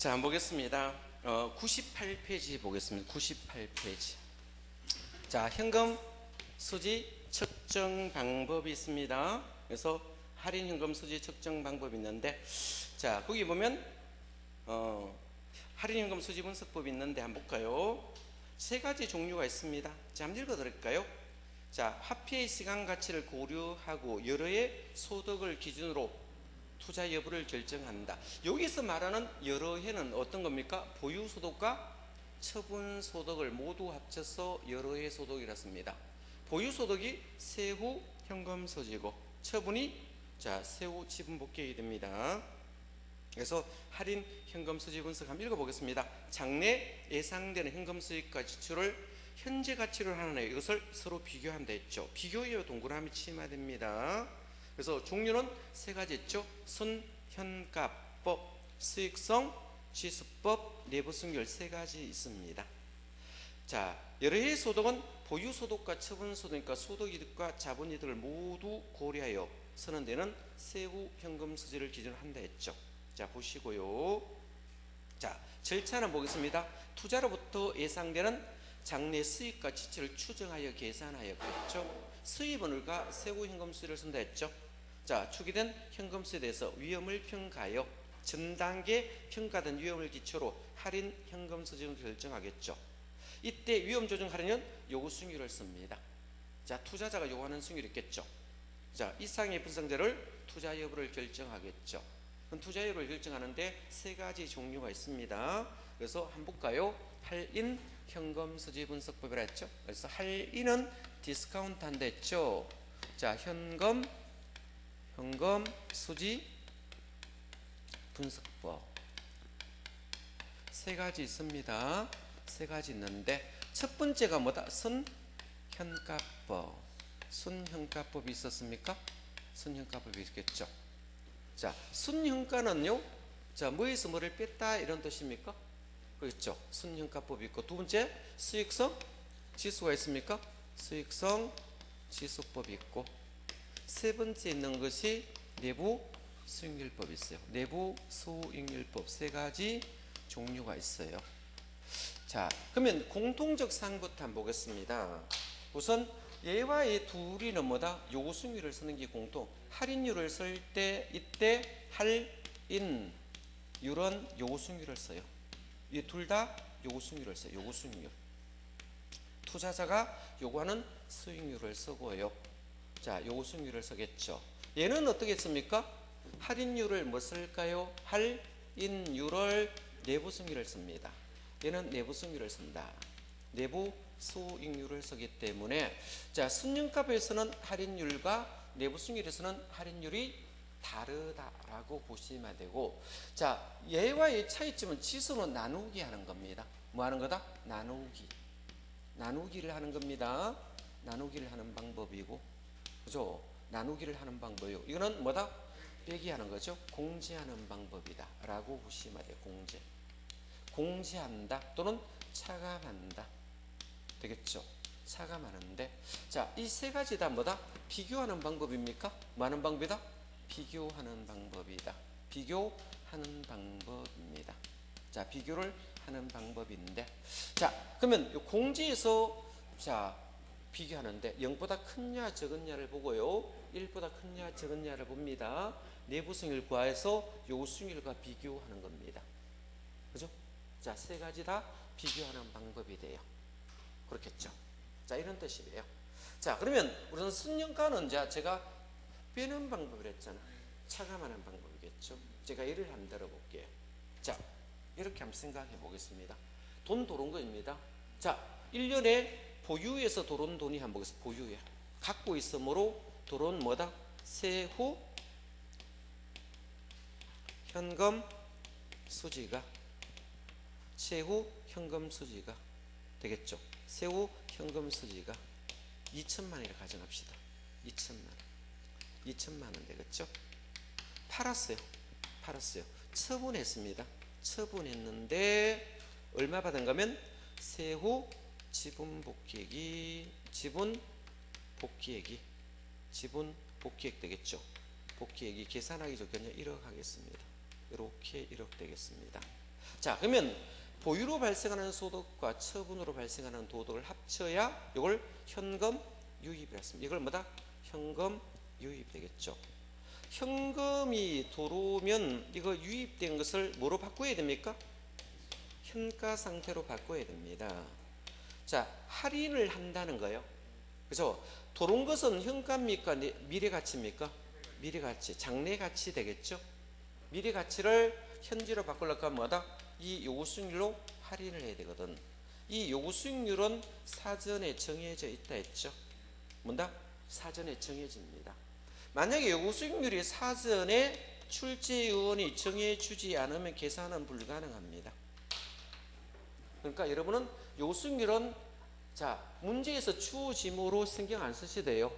자, 한번 보겠습니다. 98페이지 보겠습니다. 98페이지. 자, 현금 수지 측정 방법이 있습니다. 그래서 할인 현금 수지 측정 방법이 있는데, 자, 거기 보면 할인 현금 수지 분석법이 있는데 한번 볼까요? 세 가지 종류가 있습니다. 자, 한번 읽어드릴까요? 자, 화폐의 시간 가치를 고려하고 여러의 소득을 기준으로 투자 여부를 결정한다. 여기서 말하는 여러 해는 어떤 겁니까? 보유 소득과 처분 소득을 모두 합쳐서 여러 해 소득이라 씁니다. 보유 소득이 세후 현금 소지고 처분이 세후 지분 복귀액이 됩니다. 그래서 할인 현금 수지 분석 한번 읽어보겠습니다. 장래 예상되는 현금 수익과 지출을 현재 가치로 하는 애, 이것을 서로 비교한다 했죠. 비교의 동그라미 치면 됩니다. 그래서 종류는 세 가지 있죠. 순현가법, 수익성, 지수법, 내부 승률 세 가지 있습니다. 자, 여러 해의 소득은 보유 소득과 처분 소득과 소득이득과 자본이득을 모두 고려하여 쓰는 데는 세후 현금 수지를 기준으로 한다 했죠. 자, 보시고요. 자, 절차는 보겠습니다. 투자로부터 예상되는 장래 수익과 지출을 추정하여 계산하였겠죠. 수입원과 세후 현금 수지를 쓴다 했죠. 자, 추기된 현금 수에 대해서 위험을 평가하여 전 단계 평가된 위험을 기초로 할인 현금 수지를 결정하겠죠. 이때 위험 조정하려면 요구 수익률을 씁니다. 자, 투자자가 요구하는 수익률이 있겠죠. 자, 이상의 분석자를 투자 여부를 결정하겠죠. 투자 여부를 결정하는데 세 가지 종류가 있습니다. 그래서 한번 볼까요? 할인 현금 수지 분석법이라 했죠. 그래서 할인은 디스카운트 한다 했죠. 자, 현금 수지 분석법 세 가지 있습니다. 세 가지 있는데 첫 번째가 뭐다? 순현가법. 순현가법이 있었습니까? 순현가법이 있겠죠. 자, 순현가는요, 자, 뭐에서 뭐를 뺐다 이런 뜻입니까? 그렇죠. 순현가법이 있고, 두 번째 수익성 지수가 있습니까? 수익성 지수법이 있고, 세 번째 있는 것이 내부 수익률법이 있어요. 내부 수익률법 세 가지 종류가 있어요. 자, 그러면 공통적 사항부터 한번 보겠습니다. 우선 얘와 이 둘이는 뭐다? 요구 수익률을 쓰는 게 공통. 할인율을 쓸 때 이때 할인율은 요구 수익률을 써요. 이 둘 다 요구 수익률을 써요. 요구 수익률. 투자자가 요구하는 수익률을 쓰고요. 자, 요구 수익률을 쓰겠죠. 얘는 어떻게 씁니까? 할인율을 뭐 쓸까요? 할인율을 내부 수익률을 씁니다. 얘는 내부 수익률을 쓴다. 내부 수익률을 쓰기 때문에, 자, 순현가법에서는 할인율과 내부 수익률에서는 할인율이 다르다라고 보시면 되고, 자, 얘와의 차이점은 지수는 나누기 하는 겁니다. 뭐 하는 거다? 나누기를 하는 겁니다. 나누기를 하는 방법이고, 그죠? 나누기를 하는 방법이고, 이거는 뭐다? 빼기 하는 거죠. 공제하는 방법이다 라고 보시면 돼요. 공제한다 또는 차감한다 되겠죠. 차감하는데, 자, 이 세 가지 다 뭐다? 비교하는 방법입니까? 뭐 하는 방법이다? 비교하는 방법이다. 비교하는 방법입니다. 자, 비교를 하는 방법인데, 자, 그러면 공제에서 자 비교하는데 0보다 크냐 적었냐를 보고요, 1보다 크냐 적었냐를 봅니다. 내부 수익률 구해서 요구 수익률과 비교하는 겁니다. 그죠? 자, 세 가지 다 비교하는 방법이 돼요. 그렇겠죠? 자, 이런 뜻이에요. 자, 그러면 우선 순현가는 제가 빼는 방법을 했잖아. 차감하는 방법이겠죠. 제가 예를 한번 들어볼게요. 자, 이렇게 한번 생각해 보겠습니다. 돈 들어온 거입니다. 자, 1년에 보유에서 들어온 돈이 한번 보겠습니다. 보유에 갖고 있으므로 들어온 뭐다? 세후 현금 수지가, 세후 현금 수지가 되겠죠. 세후 현금 수지가 2천만 원이라 가정합시다. 2천만 원 되겠죠. 팔았어요. 처분했습니다. 처분했는데 얼마 받은 거면 세후 지분 복귀액이 되겠죠. 복귀액이 계산하기 좋겠냐? 1억 하겠습니다. 이렇게 1억 되겠습니다. 자, 그러면 보유로 발생하는 소득과 처분으로 발생하는 도덕을 합쳐야 이걸 현금 유입이라 했습니다. 이걸 뭐다? 현금 유입 되겠죠. 현금이 들어오면 이거 유입된 것을 뭐로 바꿔야 됩니까? 현가 상태로 바꿔야 됩니다. 자, 할인을 한다는 거예요. 그죠? 들어온 것은 현가입니까? 미래가치입니까? 미래가치, 장래가치 되겠죠? 미래가치를 현지로 바꾸려고 하면 뭐다? 이 요구수익률로 할인을 해야 되거든. 이 요구수익률은 사전에 정해져 있다 했죠. 뭔다? 사전에 정해집니다. 만약에 요구수익률이 사전에 출제위원이 정해주지 않으면 계산은 불가능합니다. 그러니까 여러분은 요구수익률은 자, 문제에서 주어지므로 신경 안 쓰셔도 돼요.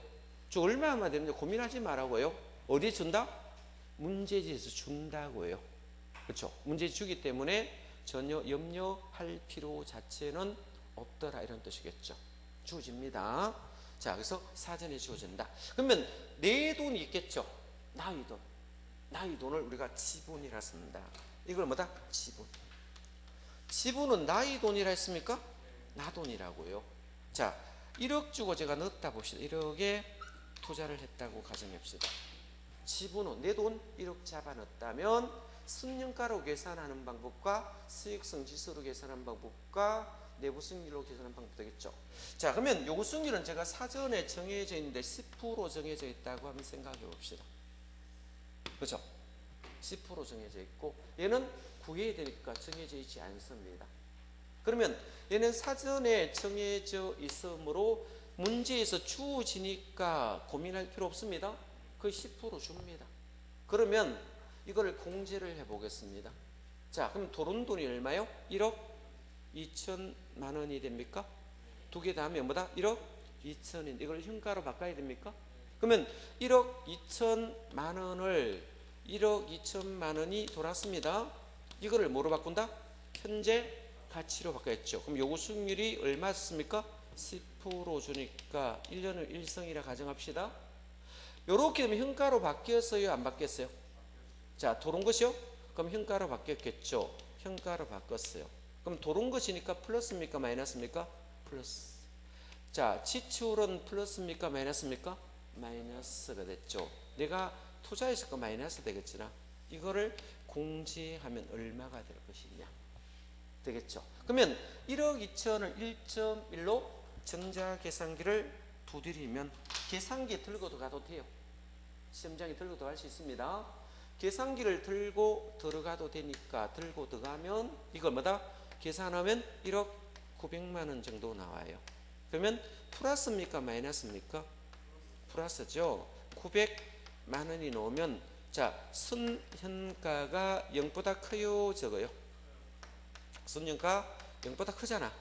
저 얼마나 되는지 고민하지 말라고요. 어디에 준다? 문제지에서 준다고요. 그렇죠? 문제 주기 때문에 전혀 염려할 필요 자체는 없더라 이런 뜻이겠죠. 주어집니다. 자, 그래서 사전에 주어진다. 그러면 내 돈이 있겠죠. 나의 돈. 나의 돈을 우리가 지분이라 씁니다. 이걸 뭐다? 지분. 지분은 나의 돈이라 했습니까? 나 돈이라고요. 자, 1억 주고 제가 넣었다 봅시다. 1억에 투자를 했다고 가정합시다. 지분은 내 돈 1억 잡아 넣었다면 순년가로 계산하는 방법과 수익성 지수로 계산하는 방법과 내부 수익률로 계산하는 방법 되겠죠. 자, 그러면 요구 수익률은 제가 사전에 정해져 있는데 10% 정해져 있다고 한번 생각해 봅시다. 그렇죠? 10% 정해져 있고 얘는 구해야 되니까 정해져 있지 않습니다. 그러면 얘는 사전에 정해져 있으므로 문제에서 주어지니까 고민할 필요 없습니다. 거의 10% 줍니다. 그러면 이거를 공제를 해보겠습니다. 자, 그럼 들어온 돈이 얼마요? 1억 2천만 원이 됩니까? 두 개 다 하면 뭐다? 1억 2천인. 이걸 현가로 바꿔야 됩니까? 그러면 1억 2천만 원을 1억 2천만 원이 돌았습니다. 이거를 뭐로 바꾼다? 현재 가치로 바꿔야죠. 그럼 요구 수익률이 얼마였습니까? 10% 주니까 1년을 1성이라 가정합시다. 요렇게 되면 현가로 바뀌었어요? 안 바뀌었어요? 자, 들어온 것이요? 그럼 현가로 바뀌었겠죠. 현가로 바꿨어요. 그럼 들어온 것이니까 플러스입니까? 마이너스입니까? 플러스. 자, 지출은 플러스입니까? 마이너스입니까? 마이너스가 됐죠. 내가 투자했을 거 마이너스 되겠지나 이거를 공제하면 얼마가 될 것이냐 되겠죠. 그러면 1억 2천을 1.1로 전자계산기를 두드리면 계산기 들고도 가도 돼요. 시험장에 들고 들어갈 수 있습니다. 계산기를 들고 들어가도 되니까 들고 들어가면 이걸 뭐다? 계산하면 1억 900만 원 정도 나와요. 그러면 플러스입니까? 마이너스입니까? 플러스죠. 900만 원이 나오면 자, 순현가가 0보다 커요? 적어요? 순현가 0보다 크잖아.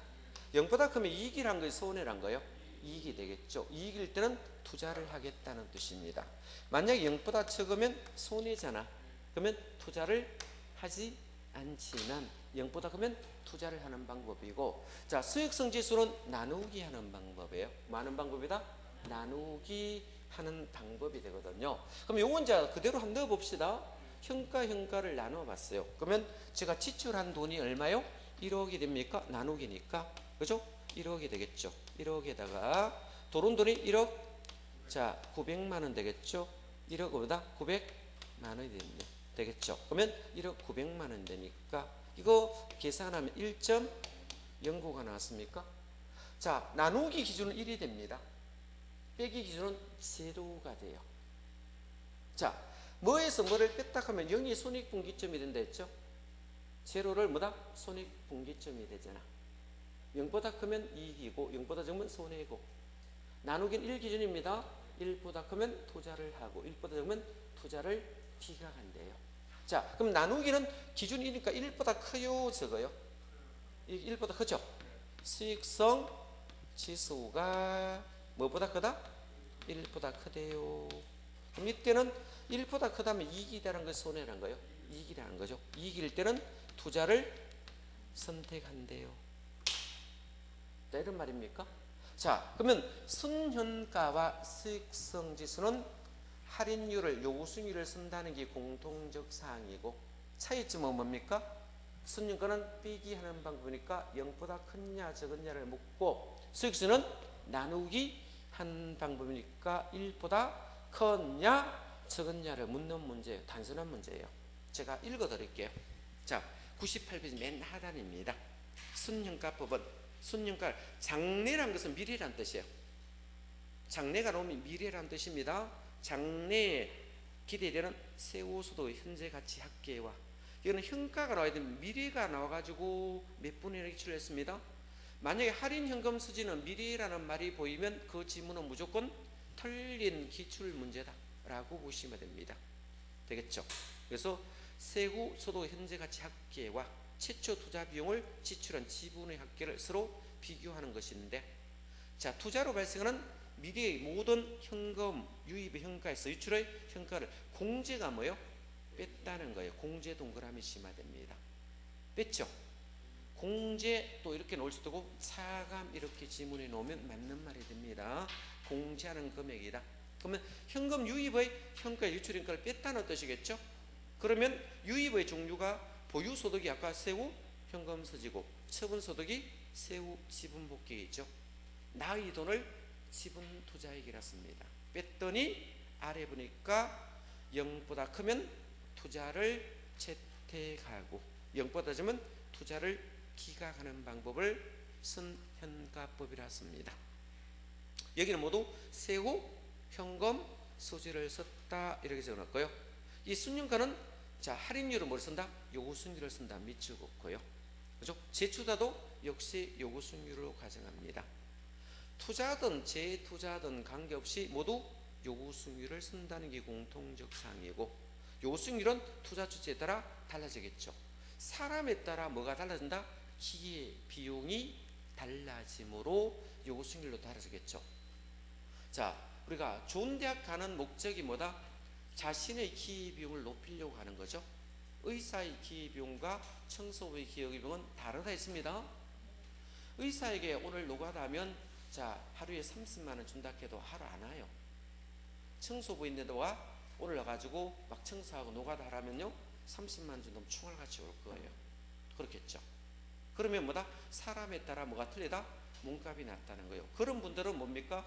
0보다 크면 이익이란 거예요? 손해란 거예요? 이익이 되겠죠. 이익일 때는 투자를 하겠다는 뜻입니다. 만약에 0보다 적으면 손해잖아. 그러면 투자를 하지 않지만 0보다 크면 투자를 하는 방법이고, 자, 수익성 지수는 나누기 하는 방법이에요. 뭐 하는 방법이다? 나누기 하는 방법이 되거든요. 그럼 요건 자 그대로 한번 넣어봅시다. 현가를 나눠봤어요. 그러면 제가 지출한 돈이 얼마요? 1억이 됩니까? 나누기니까. 그죠? 1억이 되겠죠. 1억에다가 들어온 돈이 1억, 자 900만 원 되겠죠. 1억보다 900만 원이 되겠죠. 그러면 1억 900만 원 되니까 이거 계산하면 1.09가 나왔습니까? 자, 나누기 기준은 1이 됩니다. 빼기 기준은 제로가 돼요. 자, 뭐에서 뭐를 뺐다 하면 0이 손익분기점이 된다 했죠? 제로를 뭐다? 손익분기점이 되잖아. 0보다 크면 이익이고 0보다 적으면 손해고, 나누기는 1 기준입니다. 1보다 크면 투자를 하고 1보다 적으면 투자를 기각한대요. 자, 그럼 나누기는 기준이니까 1보다 커요? 적어요? 1보다 크죠? 수익성 지수가 뭐보다 크다? 1보다 크대요. 그럼 이때는 1보다 크다면 이익이라는 거 손해라는 거예요? 이익이라는 거죠. 이익일 때는 투자를 선택한대요. 자, 이런 말입니까? 자, 그러면 순현가와 수익성 지수는 할인율을, 요구수익률을 쓴다는 게 공통적 사항이고, 차이점은 뭡니까? 순윤가는 빼기 하는 방법이니까 0보다 크냐 적으냐를 묻고, 수익수는 나누기 한 방법이니까 1보다 크냐 적으냐를 묻는 문제예요. 단순한 문제예요. 제가 읽어드릴게요. 자, 98페이지 맨 하단입니다. 순윤가법은, 순윤가, 장래란 것은 미래란 뜻이에요. 장래가 나오면 미래란 뜻입니다. 장래에 기대되는 세후수도 현재 가치 합계와, 이거는 현가가 나와야 되면 미래가 나와가지고 몇 분이나 기출을 했습니다. 만약에 할인 현금 수지는 미래라는 말이 보이면 그 지문은 무조건 틀린 기출 문제다 라고 보시면 됩니다. 되겠죠? 그래서 세후 소득 현재 가치 합계와 최초 투자 비용을 지출한 지분의 합계를 서로 비교하는 것인데, 자, 투자로 발생하는 미래의 모든 현금 유입의 현가에서 유출의 현가를 공제가 뭐예요? 뺐다는 거예요. 공제 동그라미 심화됩니다. 뺐죠? 공제 또 이렇게 놓을 수도 있고 차감 이렇게 지문에 놓으면 맞는 말이 됩니다. 공제하는 금액이다. 그러면 현금 유입의 현가 유출 현가를 뺐다는 뜻이겠죠? 그러면 유입의 종류가 보유소득이 아까 세후 현금 서지고, 처분소득이 세후 지분 복귀이죠. 나의 돈을 지분 투자액이라 씁니다. 뺐더니 아래 보니까 0보다 크면 투자를 채택하고 0보다 작으면 투자를 기각하는 방법을 쓴 현가법이라 씁니다. 여기는 모두 세후 현금 소지를 썼다 이렇게 적어놨고요. 이 순윤가는 자, 할인율은 뭘 쓴다? 요구순위를 쓴다. 밑줄 긋고요. 그죠? 재투자도 역시 요구순위로 가정합니다. 투자든 재투자든 관계없이 모두 요구수익률을 쓴다는 게 공통적 사항이고, 요구수익률은 투자 주체에 따라 달라지겠죠. 사람에 따라 뭐가 달라진다? 기회 비용이 달라짐으로 요구수익률도 달라지겠죠. 자, 우리가 좋은 대학 가는 목적이 뭐다? 자신의 기회 비용을 높이려고 하는 거죠. 의사의 기회 비용과 청소부의 기회 비용은 다르다 했습니다. 의사에게 오늘 노가다면 자, 하루에 30만 원 준다 해도 하루 안 와요. 청소부인데도가 오늘 와가지고 막 청소하고 노가다 하라면요 30만 원 준다면 총알같이 올 거예요. 그렇겠죠. 그러면 뭐다? 사람에 따라 뭐가 틀리다? 몸값이 낮다는 거예요. 그런 분들은 뭡니까?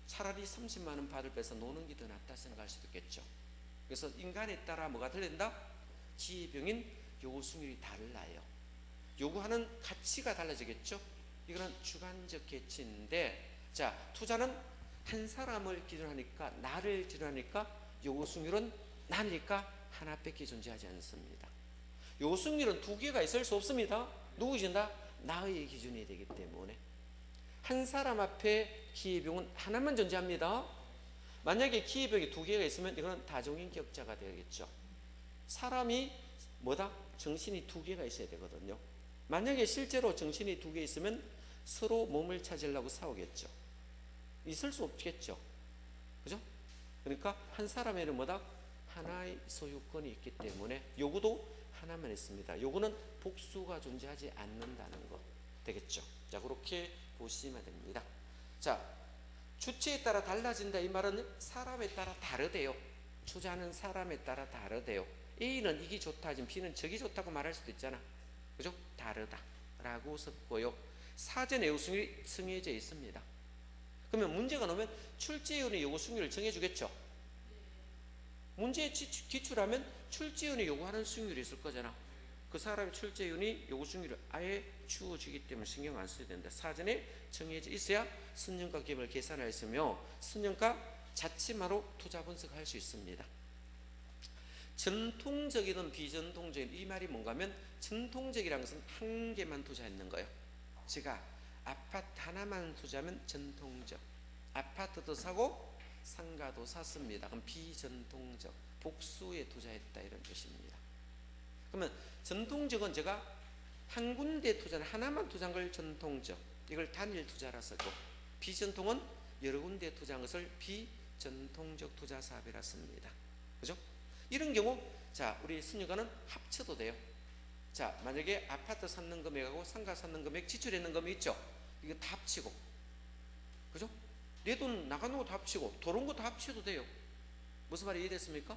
차라리 30만 원 받을 빼서 노는 게 더 낫다 생각할 수도 있겠죠. 그래서 인간에 따라 뭐가 틀린다? 기회비용인 요구수익률이 달라요. 요구하는 가치가 달라지겠죠. 이거는 주관적 개취인데, 자, 투자는 한 사람을 기준하니까, 나를 기준하니까 요구수익률은 나니까 하나밖에 존재하지 않습니다. 요구수익률은 두 개가 있을 수 없습니다. 누구 기준이다? 나의 기준이 되기 때문에 한 사람 앞에 기회비용은 하나만 존재합니다. 만약에 기회비용이 두 개가 있으면 이거는 다종인격자가 되겠죠. 사람이 뭐다? 정신이 두 개가 있어야 되거든요. 만약에 실제로 정신이 두 개 있으면 서로 몸을 찾으려고 싸우겠죠. 있을 수 없겠죠. 그죠? 그러니까 한 사람에는 뭐다? 하나의 소유권이 있기 때문에 요구도 하나만 있습니다. 요구는 복수가 존재하지 않는다는 거 되겠죠. 자, 그렇게 보시면 됩니다. 자, 주체에 따라 달라진다 이 말은 사람에 따라 다르대요. 투자하는 사람에 따라 다르대요. A는 이게 좋다 하지만 B는 저기 좋다고 말할 수도 있잖아. 그죠? 다르다 라고 썼고요. 사전에 요구수익률이 정해져 있습니다. 그러면 문제가 나오면 출제위원회 요구수익률을 정해주겠죠. 문제에 기출하면 출제위원회 요구하는 수익률이 있을 거잖아. 그 사람이 출제위원회 요구수익률을 아예 주어지기 때문에 신경 안 써야 된다. 사전에 정해져 있어야 순년가 기업을 계산할 수 있으며 순년가 자체만으로 투자 분석할 수 있습니다. 전통적이든 비전통적인 이 말이 뭔가 하면 전통적이라는 것은 한 개만 투자했는 거예요. 제가 아파트 하나만 투자하면 전통적, 아파트도 사고 상가도 샀습니다. 그럼 비전통적, 복수에 투자했다 이런 뜻입니다. 그러면 전통적은 제가 한 군데 투자는 하나만 투자한 걸 전통적, 이걸 단일 투자라 쓰고, 비전통은 여러 군데 투자한 것을 비전통적 투자 사업이라 씁니다. 그죠? 이런 경우 자, 우리 순유가는 합쳐도 돼요. 자, 만약에 아파트 샀는 금액하고 상가 샀는 금액 지출했는 금액 있죠? 이거 다 합치고, 그죠? 내 돈 나가는 거 다 합치고 들어온 거 다 합쳐도 돼요. 무슨 말이 이해됐습니까?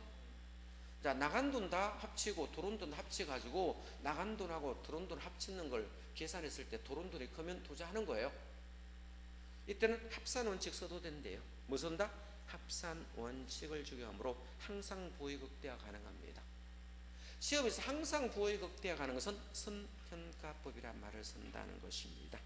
자, 자, 나간 돈 다 합치고 들어온 돈 합쳐가지고 나간 돈하고 들어온 돈 합치는 걸 계산했을 때 들어온 돈이 크면 투자하는 거예요. 이때는 합산 원칙 써도 된대요. 뭐 쓴다? 합산 원칙을 적용하므로 항상 부의 극대화 가능합니다. 시험에서 항상 부의 극대화 가능한 것은 선현가법이란 말을 쓴다는 것입니다.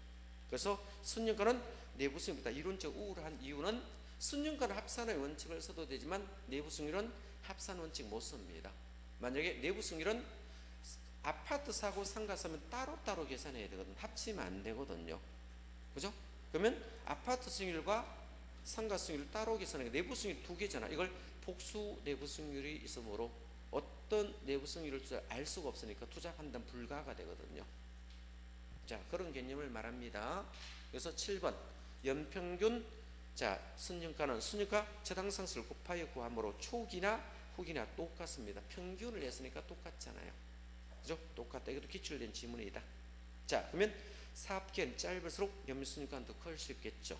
그래서 순현가는 내부승률보다 이론적 우월한 이유는 순현가는 합산의 원칙을 써도 되지만 내부승률은 합산 원칙 못 씁니다. 만약에 내부승률은 아파트 사고 상가 사면 따로따로 계산해야 되거든요. 합치면 안 되거든요. 그죠? 그러면 아파트 승률과 상가 승률을 따로 계산하니까 내부 승률이 두 개잖아. 이걸 복수 내부 승률이 있으므로 어떤 내부 승률을 알 수가 없으니까 투자 판단 불가가 되거든요. 자, 그런 개념을 말합니다. 그래서 7번 연평균. 자, 순현가는 순현가 저당상수를 곱하여 구함으로 초기나 후기나 똑같습니다. 평균을 했으니까 똑같잖아요. 그죠? 똑같다. 이것도 기출된 지문이다. 자, 그러면 사업기간이 짧을수록 연밀순현가는 더 클 수 있겠죠.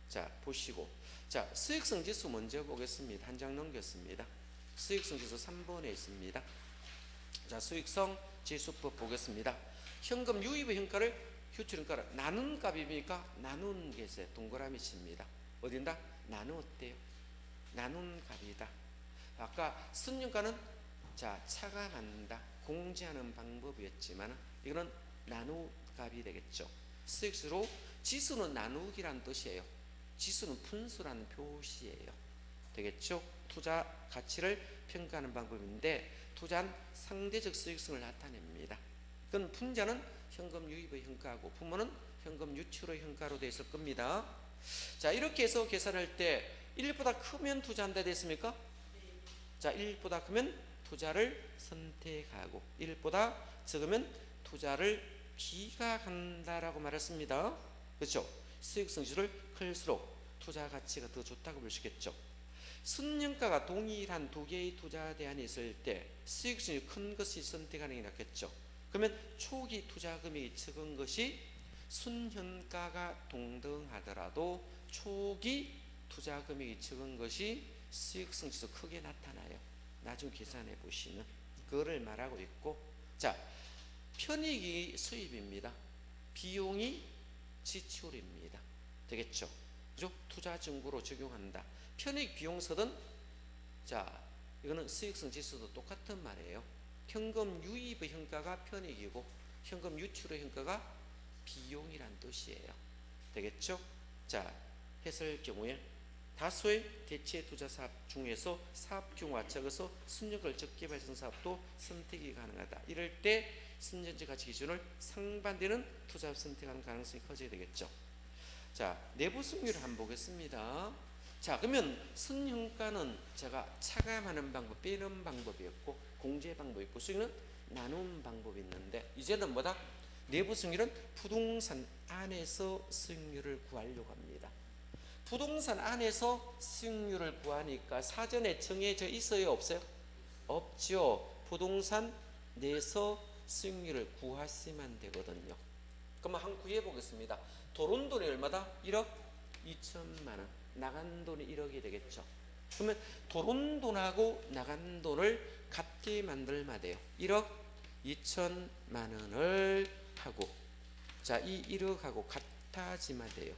자, 보시고, 자, 수익성 지수 먼저 보겠습니다. 한 장 넘겼습니다. 수익성 지수 3번에 있습니다. 자, 수익성 지수법 보겠습니다. 현금 유입의 현가를 휴출 현가를 나눈 값입니까? 나눈 게세 동그라미 칩니다. 어딘다? 나누었대요. 나눈 값이다. 아까 순현가는 자, 차감한다, 공제하는 방법이었지만 이거는 나누 값이 되겠죠. 수익수로 지수는 나누기란 뜻이에요. 지수는 분수라는 표시예요. 되겠죠? 투자 가치를 평가하는 방법인데 투자는 상대적 수익성을 나타냅니다. 그건 분자는 현금 유입의 현가고 부모는 현금 유출의 현가로 되어 있을 겁니다. 자, 이렇게 해서 계산할 때 1보다 크면 투자한다 됐습니까? 자, 1보다 크면 투자를 선택하고 1보다 적으면 투자를 기각한다라고 말했습니다. 그렇죠? 수익성 지수를 클수록 투자 가치가 더 좋다고 볼 수 있겠죠. 순현가가 동일한 두 개의 투자 대안이 있을 때 수익성이 큰 것이 선택하는 게 낫겠죠. 그러면 초기 투자 금액이 적은 것이 순현가가 동등하더라도 초기 투자 금액이 적은 것이 수익성 지수 크게 나타나요. 나중에 계산해 보시면 그거를 말하고 있고, 자, 편익이 수입입니다. 비용이 지출입니다. 되겠죠? 그죠? 투자 증거로 적용한다. 편익 비용서든, 자, 이거는 수익성 지수도 똑같은 말이에요. 현금 유입의 현가가 편익이고 현금 유출의 현가가 비용이란 뜻이에요. 되겠죠? 자, 했을 경우에 다수의 대체 투자 사업 중에서 사업 규모가 적어서 순익을 적게 발생 사업도 선택이 가능하다. 이럴 때 순전지 가치 기준을 상반되는 투자를 선택하는 가능성이 커져야 되겠죠. 자, 내부 승률을 한번 보겠습니다. 자, 그러면 순현가는 제가 차감하는 방법, 빼는 방법이었고 공제 방법이 있고 수익은 나눈 방법이 있는데 이제는 뭐다? 내부 승률은 부동산 안에서 수익률을 구하려고 합니다. 부동산 안에서 수익률을 구하니까 사전에 정해져 있어요? 없어요? 없죠. 부동산 내에서 수익률을 구하시면 되거든요. 그러면 한번 구해 보겠습니다. 들어온 돈이 얼마다? 1억 2천만 원. 나간 돈이 1억이 되겠죠. 그러면 들어온 돈하고 나간 돈을 같게 만들면 돼요. 1억 2천만 원을 하고, 자, 이 1억하고 같아지면 돼요.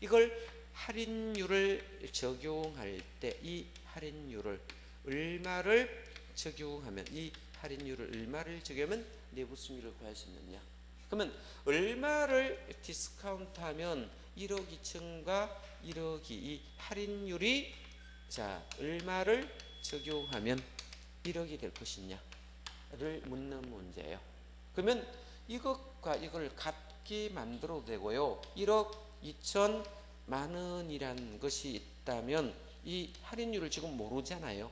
이걸 할인율을 적용할 때 이 할인율을 얼마를 적용하면 이 할인율을 얼마를 적용하면 내부 수익률을 구할 수 있느냐? 그러면 얼마를 디스카운트하면 1억 2천과 1억이 이 할인율이 자 얼마를 적용하면 1억이 될 것이냐를 묻는 문제예요. 그러면 이것과 이걸 같게 만들어도 되고요. 1억 2천만 원이라는 것이 있다면 이 할인율을 지금 모르잖아요.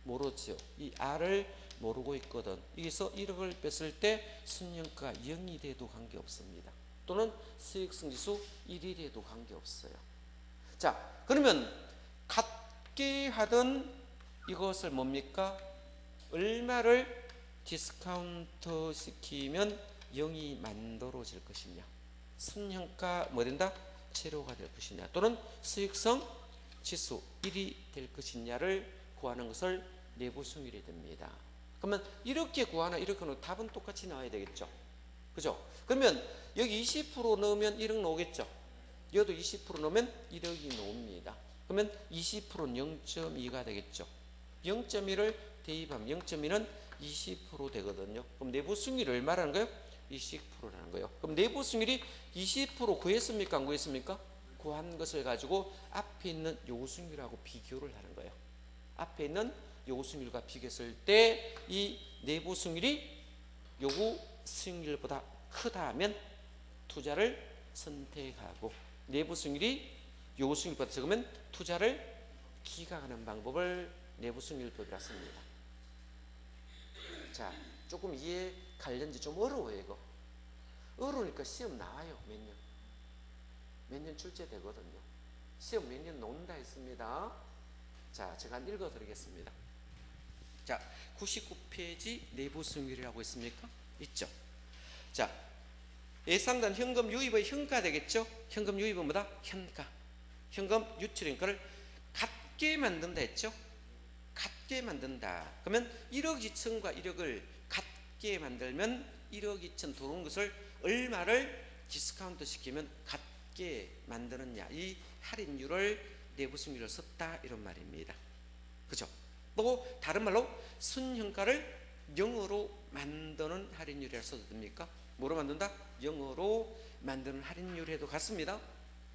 모르죠. 이 R을 모르고 있거든. 여기서 1억을 뺐을 때 순현가가 0이 돼도 관계없습니다. 또는 수익성 지수 1이 돼도 관계없어요. 자, 그러면 같게 하던 이것을 뭡니까? 얼마를 디스카운트 시키면 0이 만들어질 것이냐? 순현가 뭐 된다? 제로가 될 것이냐? 또는 수익성 지수 1이 될 것이냐를 구하는 것을 내부 승률이 됩니다. 그러면 이렇게 구하나 이렇게 넣으면 답은 똑같이 나와야 되겠죠. 그죠? 그러면 여기 20% 넣으면 1억 나오겠죠. 여기도 20% 넣으면 1억이 나옵니다. 그러면 20%는 0.2가 되겠죠. 0.1을 대입하면 0.2는 20% 되거든요. 그럼 내부 승률이 얼마라는 거예요? 20%라는 거예요. 그럼 내부 승률이 20% 구했습니까? 안 구했습니까? 구한 것을 가지고 앞에 있는 요구 승률하고 비교를 하는 거예요. 앞에 있는 요구 승률과 비교했을 때 이 내부 승률이 요구 승률보다 크다 하면 투자를 선택하고, 내부 승률이 요구 승률보다 적으면 투자를 기각하는 방법을 내부 승률법이라 씁니다. 자, 조금 이해 갈는지 좀 어려워요. 이거 어려우니까 시험 나와요. 몇 년 출제되거든요. 시험 몇 년 논다 했습니다. 자, 제가 읽어드리겠습니다. 자, 99페이지 내부 승률이라고 있습니까? 있죠. 자, 예상단 현금 유입의 현가 되겠죠. 현금 유입은 뭐다? 현가. 현금 유출 현가를 같게 만든다 했죠. 같게 만든다. 그러면 1억 2천과 1억을 같게 만들면 1억 2천 들어온 것을 얼마를 디스카운트 시키면 같게 만드느냐. 이 할인율을 내부 승률을 썼다 이런 말입니다. 그죠? 또 다른 말로 순현가를 0으로 만드는 할인율이라 써도 됩니까? 뭐로 만든다? 0으로 만드는 할인율에도 같습니다.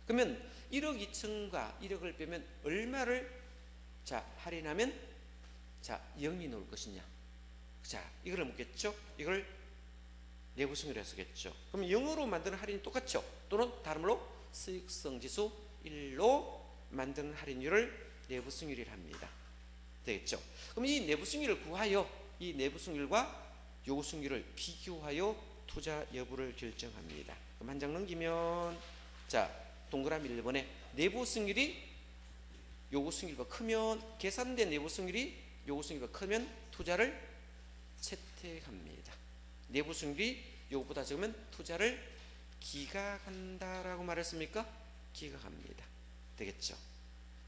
그러면 1억 2천과 1억을 빼면 얼마를 자 할인하면 자 0이 나올 것이냐. 자, 이걸 묻겠죠. 이걸 내부 승률에 쓰겠죠. 그럼 0으로 만드는 할인이 똑같죠. 또는 다른 말로 수익성 지수 1로 만드는 할인율을 내부 승률이라 합니다. 되겠죠. 그럼 이 내부 승률을 구하여 이 내부 승률과 요구 승률을 비교하여 투자 여부를 결정합니다. 그럼 한 장 넘기면 자, 동그라미 1번에 내부 승률이 요구 승률보다 크면, 계산된 내부 승률이 요구 승률보다 크면 투자를 채택합니다. 내부 승률이 요구보다 적으면 투자를 기각한다라고 말했습니까? 기각합니다. 되겠죠.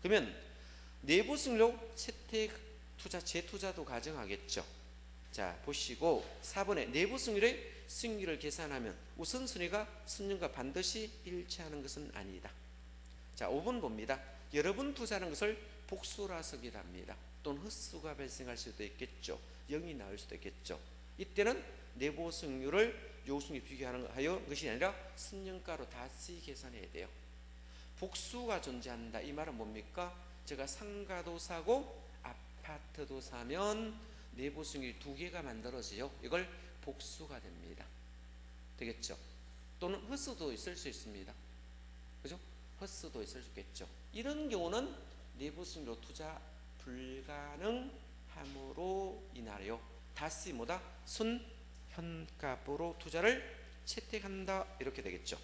그러면 내부 승률로 채택 투자, 재투자도 가정하겠죠. 자, 보시고 4번에 내부 승률의 승률을 계산하면 우선순위가 순년과 반드시 일치하는 것은 아니다. 자, 5번 봅니다. 여러 번 투자하는 것을 복수라 쓰기도 합니다. 또는 헛수가 발생할 수도 있겠죠. 0이 나올 수도 있겠죠. 이때는 내부 승률을 요승률 비교하여 것이 아니라 순년가로 다시 계산해야 돼요. 복수가 존재한다. 이 말은 뭡니까? 제가 상가도 사고 아파트도 사면 내부 승률이 두 개가 만들어져요. 이걸 복수가 됩니다. 되겠죠? 또는 헛수도 있을 수 있습니다. 그죠? 헛수도 있을 수 있겠죠. 이런 경우는 내부 승률로 투자 불가능함으로 인하여 다시 뭐다? 순현값으로 투자를 채택한다. 이렇게 되겠죠.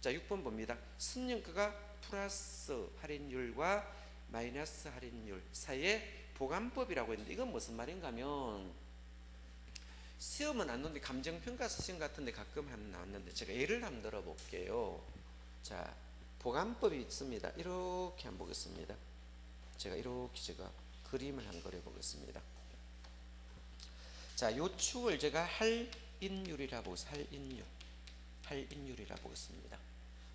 자, 6번 봅니다. 순현가가 플러스 할인율과 마이너스 할인율 사이에 보관법이라고 했는데 이건 무슨 말인가 하면 시험은 안 나오는데 감정평가서 시험 같은데 가끔 하면 나왔는데 제가 예를 한번 들어볼게요. 자, 보관법이 있습니다. 이렇게 한번 보겠습니다. 제가 그림을 한번 그려보겠습니다. 자, 요 축을 제가 할인율이라고 할인율이라고 보겠습니다.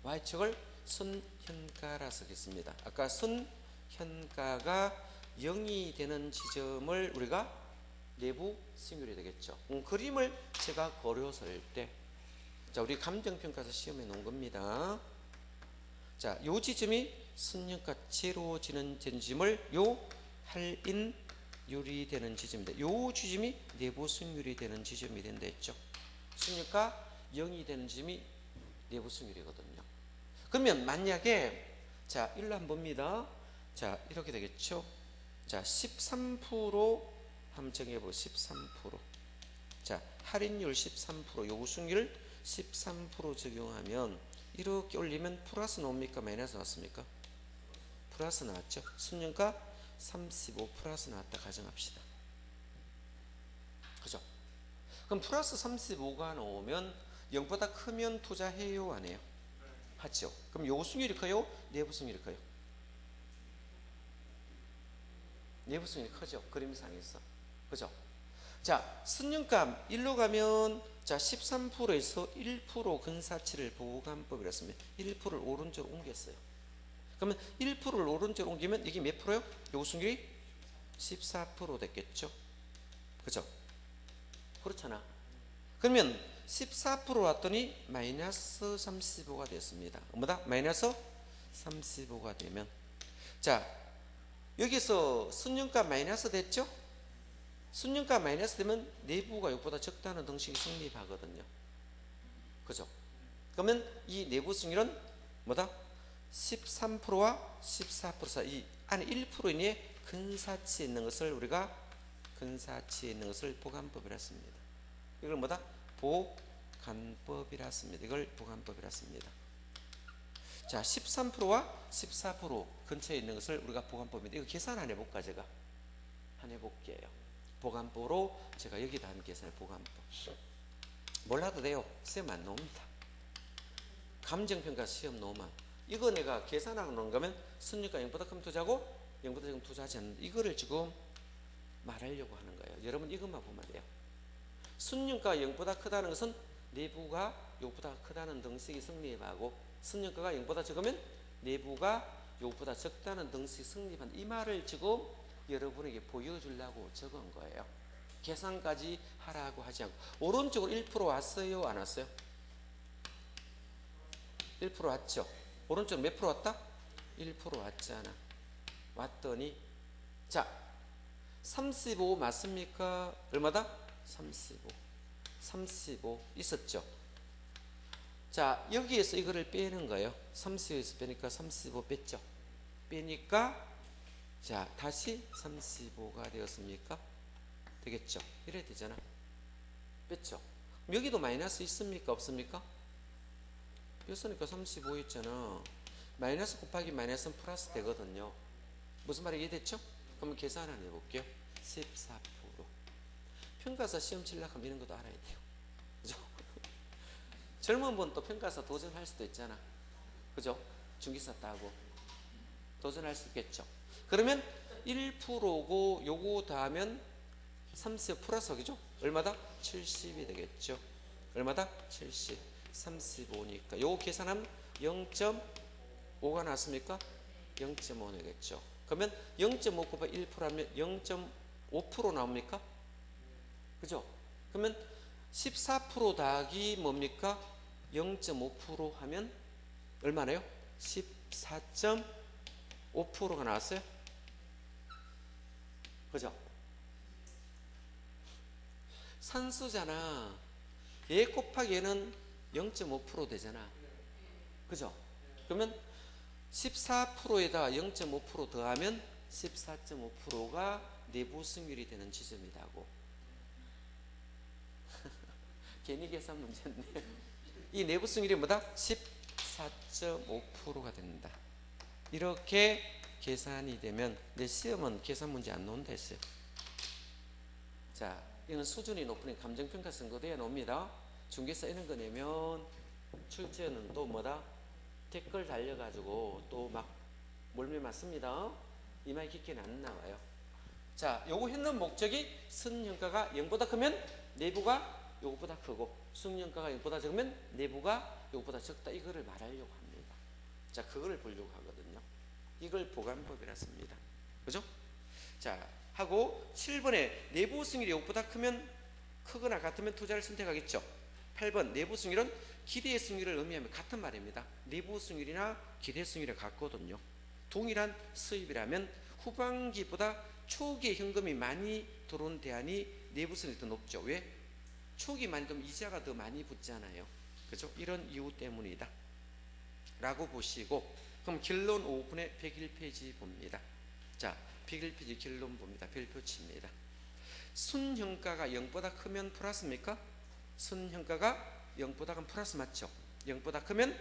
Y축을 순현가라 쓰겠습니다. 아까 순현가가 0이 되는 지점을 우리가 내부 승률이 되겠죠. 그림을 제가 그려설 때, 자, 우리 감정평가서 시험에 놓은 겁니다. 자, 요 지점이 순현가 제로 지는 지점을 요 할인율이 되는 지점인데, 요 지점이 내부 승률이 되는 지점이 된다 했죠. 순현가 0이 되는 지점이 내부 승률이거든요. 그러면 만약에 자, 일로 한번 봅니다. 자, 이렇게 되겠죠. 자, 13% 한번 정해보고 13%. 자, 할인율 13%, 요구 승률 13% 적용하면 이렇게 올리면 플러스 나옵니까? 마이너스 나왔습니까? 플러스 나왔죠. 순년가 35 플러스 나왔다 가정합시다. 그죠? 그럼 플러스 35가 나오면 0보다 크면 투자해요, 안 해요? 하죠. 그럼 요구 승률이 커요? 내부 승률이 커요? 내부 승률이 크죠. 그림상에서. 그죠? 자, 순년값 1로 가면 자 13%에서 1% 근사치를 보관법이랬습니다. 1%를 오른쪽으로 옮겼어요. 그러면 1%를 오른쪽으로 옮기면 이게 몇 프로요? 요구수익률이 14% 됐겠죠. 그죠? 그렇잖아. 그러면 14% 왔더니 마이너스 35가 됐습니다. 뭐다? 마이너스 35가 되면 자 여기서 순년값 마이너스 됐죠? 순년값 마이너스 되면 내부가 이것보다 적다는 등식이 성립하거든요. 그죠? 그러면 이 내부 수익률은 뭐다? 13%와 14% 사이 안에 1% 이내에 근사치에 있는 것을 우리가 근사치에 있는 것을 보관법이라 씁니다. 이걸 뭐다? 보관법이라 씁니다. 이걸 보관법이라 씁니다. 자, 13%와 14% 근처에 있는 것을 우리가 보관법인데 이거 계산 안 해볼까 제가? 안 해볼게요. 보관법으로 제가 여기다 한 계산을 보관법. 몰라도 돼요. 시험 안 나옵니다. 감정평가 시험 나오면 이거 내가 계산하고 놓은 거면 순위가 0보다 큰 투자고 0보다 적은 투자하지 않는데 이거를 지금 말하려고 하는 거예요. 여러분 이것만 보면 돼요. 순위가 0보다 크다는 것은 내부가 0보다 크다는 등식이 성립하고 순위가가 0보다 적으면 내부가 0보다 적다는 등식이 성립한 이 말을 지금 여러분에게 보여주려고 적은 거예요. 계산까지 하라고 하지 않고. 오른쪽으로 1% 왔어요? 안 왔어요? 1% 왔죠? 오른쪽으로 몇 프로 왔다? 1% 왔잖아. 왔더니 자 35 맞습니까? 얼마다? 35 있었죠? 자 여기에서 이거를 빼는 거예요. 35에서 빼니까 35 뺐죠? 빼니까 자 다시 35가 되었습니까? 되겠죠? 이래야 되잖아. 뺐죠? 여기도 마이너스 있습니까? 없습니까? 뺐으니까 35 있잖아. 마이너스 곱하기 마이너스는 플러스 되거든요. 무슨 말이 이해됐죠? 그러면 계산 한번 해볼게요. 14%. 평가사 시험 치려고 하면 이런 것도 알아야 돼요. 그죠? 젊은 분 또 평가사 도전할 수도 있잖아. 그죠? 중기사 따고 도전할 수 있겠죠. 그러면 1%고 요거 더하면 30 플러스 그죠? 얼마다? 70이 되겠죠. 얼마다? 70. 35니까 요거 계산하면 0.5가 나왔습니까? 0.5 되겠죠. 그러면 0.5 곱하기 1% 하면 0.5% 나옵니까? 그죠? 그러면 14% 더하기 뭡니까? 0.5% 하면 얼마나요? 14.5%가 나왔어요? 그죠? 산수잖아. 얘 곱하기 얘는 0.5% 되잖아. 그죠? 그러면 14%에다 0.5% 더하면 14.5%가 내부 승률이 되는 지점이라고. 괜히 계산 문제인데 이 내부 승률이 뭐다? 14.5%가 된다. 이렇게 계산이 되면 내 시험은 계산 문제 안 나온다 했어요. 자, 이건 수준이 높으니 감정평가 선거대에 나옵니다. 중개사 이런 거 내면 출제는 또 뭐다? 댓글 달려가지고 또 막 몰매 맞습니다. 이마에 깊게는 안 나와요. 자, 요거 했는 목적이 순형가가 0보다 크면 내부가 요거보다 크고 순형가가 0보다 적으면 내부가 요거보다 적다. 이거를 말하려고 합니다. 자, 그거를 보려고 하거든요. 이걸 보관법이라 씁니다. 그죠? 자, 하고 7번에 내부 승률이 요거보다 크면 크거나 같으면 투자를 선택하겠죠. 8번 내부 승률은 기대 승률을 의미하면 같은 말입니다. 내부 승률이나 기대 승률이 같거든요. 동일한 수입이라면 후반기보다 초기에 현금이 많이 들어온 대안이 내부 승률이 더 높죠. 왜? 초기 많이 들면 이자가 더 많이 붙잖아요. 그죠? 이런 이유 때문이다 라고 보시고, 그럼 결론 5분의 101페이지 봅니다. 자, 101페이지 결론 봅니다. 별표치입니다. 순형가가 0보다 크면 플러스입니까? 순형가가 0보다 큰 플러스 맞죠? 0보다 크면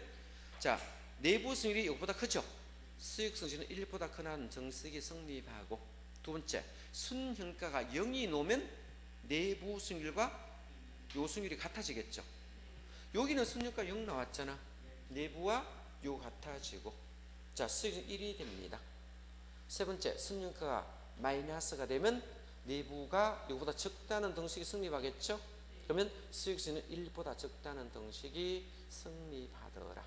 자 내부 승률이 0보다 크죠? 수익 성질은 1보다 크다는 정식이 성립하고, 두 번째 순형가가 0이 놓으면 내부 승률과 요 승률이 같아지겠죠? 여기는 순형가 0 나왔잖아. 내부와 요 같아지고, 자 수익은 1이 됩니다. 세 번째 순형가가 마이너스가 되면 내부가 이거보다 적다는 등식이 성립하겠죠? 그러면 수익수는 1보다 적다는 등식이 성립하더라.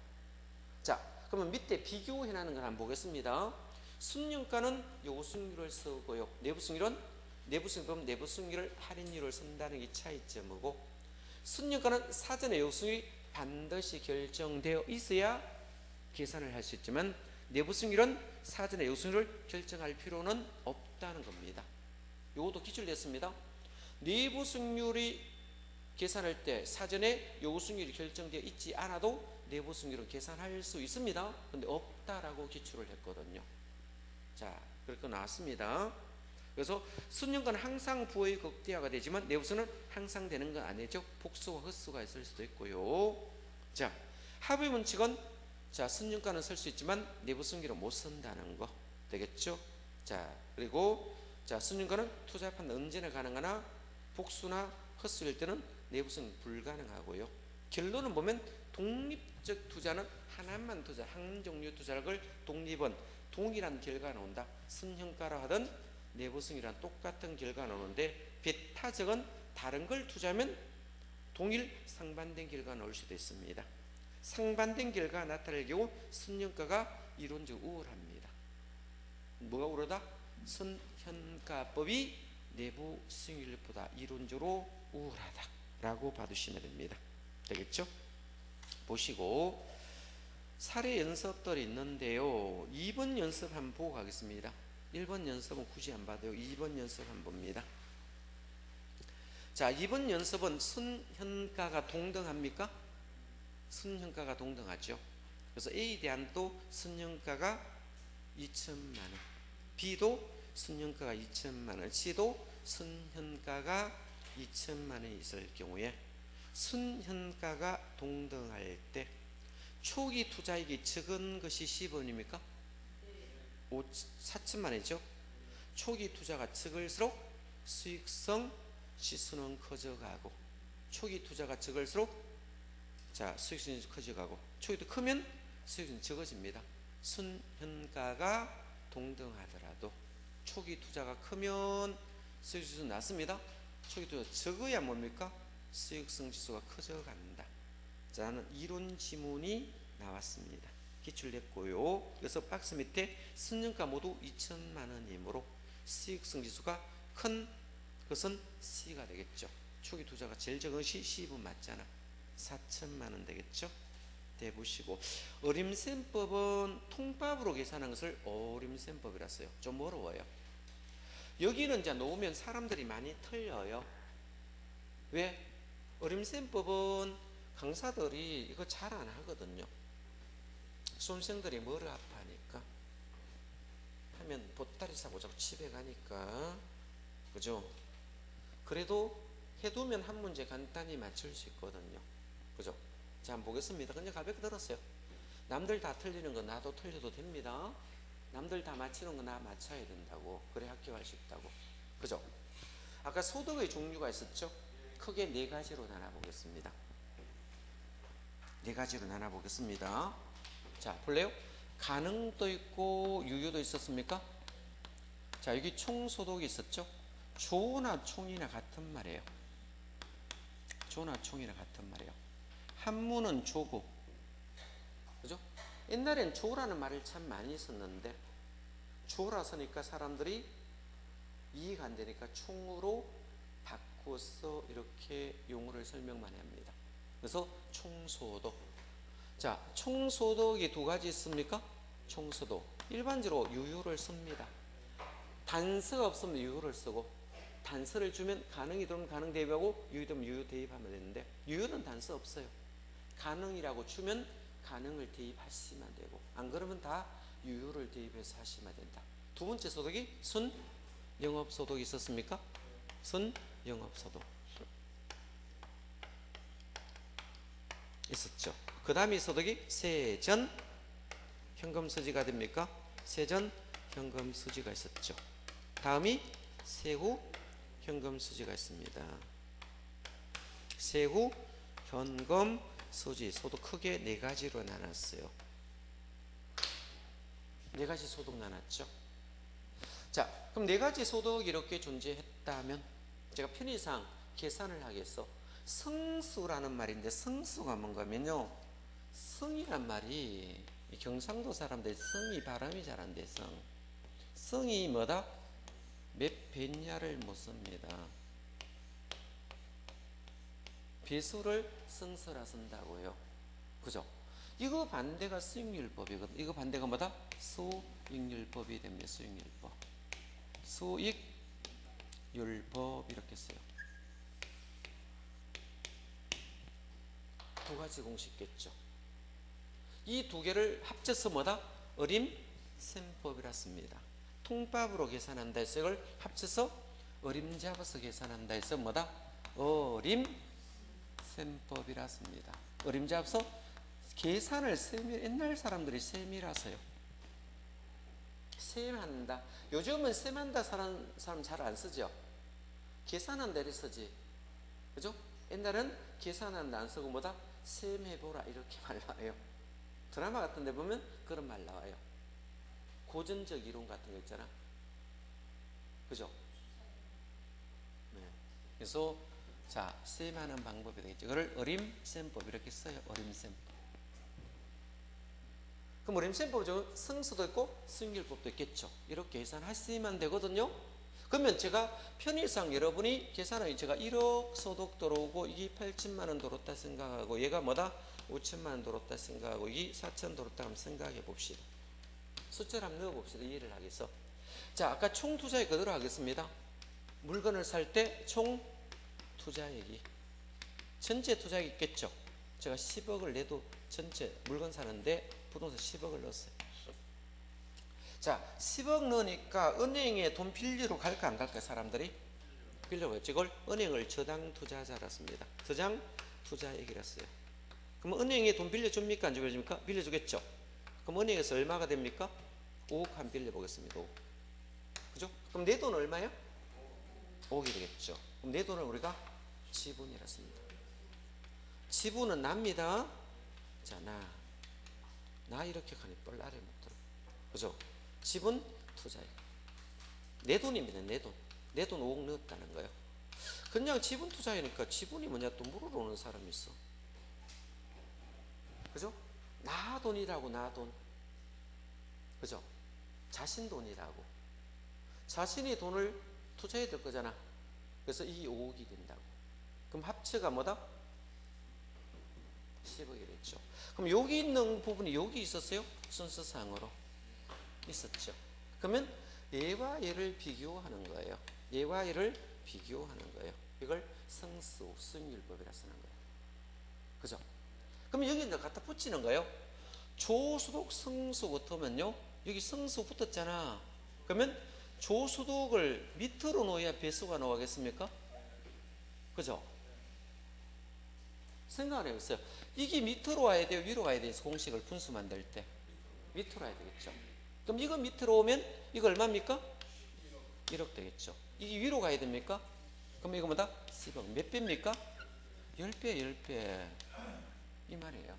자, 그러면 밑에 비교해나는 걸 한번 보겠습니다. 순영가는 요거 승률을 쓰고요. 내부 승률은 내부 승률을 할인율을 쓴다는 게 차이점이고, 순영가는 사전에 요 승률이 반드시 결정되어 있어야 계산을 할 수 있지만, 내부 승률은 사전에 요 승률을 결정할 필요는 없다는 겁니다. 요것도 기출됐습니다. 내부 승률이 계산할 때 사전에 요구 승률이 결정되어 있지 않아도 내부 승률은 계산할 수 있습니다. 근데 없다라고 기출을 했거든요. 자, 그렇게 나왔습니다. 그래서 순영가는 항상 부호의 극대화가 되지만 내부수는 항상 되는 건 아니죠. 복수와 헛수가 있을 수도 있고요. 자, 합의 문칙은 자, 순영가는 쓸 수 있지만 내부 승률은 못 쓴다는 거 되겠죠. 자, 그리고 자, 순영가는 투자 판단 언제나 가능하나 복수나 헛수일 때는 내부승 불가능하고요. 결론은 보면 독립적 투자는 하나만 투자, 한 종류 투자를 독립은 동일한 결과가 나온다. 순형가라 하든 내부승이랑 똑같은 결과가 나오는데, 배타적은 다른 걸 투자하면 동일 상반된 결과가 나올 수도 있습니다. 상반된 결과가 나타날 경우 순형가가 이론적으로 우월합니다. 뭐가 우월하다? 순현가법이 내부 수익률보다 이론적으로 우월하다 라고 봐두시면 됩니다. 되겠죠? 보시고 사례 연습들이 있는데요. 2번 연습 한번 보고 가겠습니다. 1번 연습은 굳이 안 봐도요. 2번 연습 한번 봅니다. 자, 2번 연습은 순현가가 동등합니까? 순현가가 동등하죠. 그래서 A에 대한 또 순현가가 2천만 원, B도 순현가가 2천만 원, C도 순현가가 2천만 원이 있을 경우에 순현가가 동등할 때 초기 투자액이 적은 것이 10원입니까? 4천만 원이죠. 초기 투자가 적을수록 수익성 지수는 커져가고, 초기 투자가 적을수록 자, 수익성이 커져가고, 초기도 크면 수익성이 적어집니다. 순현가가 동등하더라도 초기 투자가 크면 수익성이 낮습니다. 초기 투자가 적어야 뭡니까? 수익성 지수가 커져간다. 자, 는 이론 지문이 나왔습니다. 기출됐고요. 그래서 박스 밑에 순년가 모두 2천만 원이므로 수익성 지수가 큰 것은 C가 되겠죠. 초기 투자가 제일 적은 것이 C분 맞잖아. 4천만 원 되겠죠. 대보시고 어림셈법은 통밥으로 계산한 것을 어림셈법이라 써요. 좀 어려워요. 여기는 이제 놓으면 사람들이 많이 틀려요. 왜? 어림셈법은 강사들이 이거 잘 안 하거든요. 수험생들이 머리 아파하니까 하면 보따리 사고 자꾸 집에 가니까, 그죠? 그래도 해두면 한 문제 간단히 맞출 수 있거든요. 그죠? 자, 한번 보겠습니다. 그냥 가볍게 들었어요. 남들 다 틀리는 거 나도 틀려도 됩니다. 남들 다 맞히는 거 나 맞춰야 된다고. 그래 합격할 수 있다고. 그죠? 아까 소득의 종류가 있었죠? 크게 네 가지로 나눠보겠습니다. 네 가지로 나눠보겠습니다. 자, 볼래요? 가능도 있고 유효도 있었습니까? 자, 여기 총소득이 있었죠? 조나 총이나 같은 말이에요. 조나 총이나 같은 말이에요. 한문은 조고, 그죠? 옛날엔 조라는 말을 참 많이 썼는데 조라 쓰니까 사람들이 이해가 안 되니까 총으로 바꿔서 이렇게 용어를 설명 많이 합니다. 그래서 총소득. 자, 총소득이 두 가지 있습니까? 총소득. 일반적으로 유효를 씁니다. 단서가 없으면 유효를 쓰고, 단서를 주면 가능이 되면 가능 대입하고 유효 되면 유효 대입하면 되는데, 유효는 단서 없어요. 가능이라고 주면 가능을 대입하시면 되고, 안 그러면 다 유효를 대입해서 하시면 된다. 두 번째 소득이 순영업소득이 있었습니까? 순영업소득 있었죠. 그 다음에 소득이 세전 현금수지가 됩니까? 세전 현금수지가 있었죠. 다음이 세후 현금수지가 있습니다. 세후 현금수지 소득 크게 네 가지로 나눴어요. 네 가지 소득 나눴죠. 자, 그럼 네 가지 소득이 이렇게 존재했다. 있다 하면 제가 편의상 계산을 하겠어. 성수라는 말인데 성수가 뭔가 하면요, 성이란 말이 경상도 사람들 성이 발음이 잘 안 돼. 성이 뭐다? 몇 배냐를 못 씁니다. 배수를 성서라 쓴다고요. 그죠? 이거 반대가 수익률법이거든. 이거 반대가 뭐다? 수익률법이 됩니다. 수익률법. 수익률법 이렇게 써요. 두 가지 공식겠죠. 이 두 개를 합쳐서 뭐다? 어림셈법이라 씁니다. 통밥으로 계산한다 해서 이걸 합쳐서 어림잡아서 계산한다 해서 뭐다? 어림셈법이라 씁니다. 어림잡아서 계산을 옛날 사람들이 셈이라서요. 셈한다. 요즘은 셈한다 사람 잘 안 쓰죠. 계산한다 이렇게 쓰지. 그죠? 옛날은 계산한다 안 쓰고 뭐다? 셈해보라 이렇게 말 나와요. 드라마 같은 데 보면 그런 말 나와요. 고전적 이론 같은 거 있잖아. 그죠? 네. 그래서 자, 셈하는 방법이 되겠죠. 그걸 어림셈법 이렇게 써요. 어림셈법. 그럼 어림셈법 중 성수도 있고 수익률법도 있겠죠. 이렇게 계산하시면 되거든요. 그러면 제가 편의상 여러분이 계산을 제가 1억 소득 들어오고 이게 8천만 원 들어왔다 생각하고 얘가 뭐다? 5천만 원 들어왔다 생각하고 이게 4천 들어왔다 한번 생각해 봅시다. 숫자를 한번 넣어봅시다. 이해를 하겠어. 자, 아까 총 투자액 그대로 하겠습니다. 물건을 살 때 총 투자액이 전체 투자액이 있겠죠. 제가 10억을 내도 전체 물건 사는데 부동산 10억을 넣었어요. 자, 10억 넣으니까 은행에 돈 빌리러 갈까 안 갈까? 사람들이 빌려가죠. 이걸 은행을 저당 투자자라 씁니다. 저당 투자액이라 써요. 그럼 은행에 돈 빌려줍니까? 안 빌려줍니까? 빌려주겠죠. 그럼 은행에서 얼마가 됩니까? 5억 한 빌려보겠습니다. 5억. 그죠? 그럼 내 돈 얼마야? 5억이 되겠죠. 그럼 내 돈을 우리가 지분이라 씁니다. 지분은 납니다. 자, 나 이렇게 가니 뻘나를 못 들어. 그죠? 지분 투자액. 내 돈입니다. 내 돈. 내 돈 5억 넣었다는 거예요. 그냥 지분 투자하니까 지분이 뭐냐 또 물으러 오는 사람이 있어. 그죠? 나 돈이라고, 나 돈. 그죠? 자신 돈이라고. 자신이 돈을 투자해야 될 거잖아. 그래서 이게 5억이 된다고. 그럼 합체가 뭐다? 10억이 됐죠. 그럼 여기 있는 부분이 여기 있었어요? 순서상으로 있었죠. 그러면 얘와 얘를 비교하는 거예요. 얘와 얘를 비교하는 거예요. 이걸 성수, 수익률법이라 쓰는 거예요. 그죠? 그럼 여기 이제 갖다 붙이는 거예요. 조소득 성수 붙으면요, 여기 성수 붙었잖아. 그러면 조소득을 밑으로 놓아야 배수가 나오겠습니까? 그죠? 생각 안 해봤어요. 이게 밑으로 와야 돼요? 위로 가야 돼요? 공식을 분수 만들 때 밑으로 와야 되겠죠. 그럼 이거 밑으로 오면 이거 얼마입니까? 1억 되겠죠. 이게 위로 가야 됩니까? 그럼 이거 뭐다? 10억. 몇 배입니까? 10배, 10배. 이 말이에요.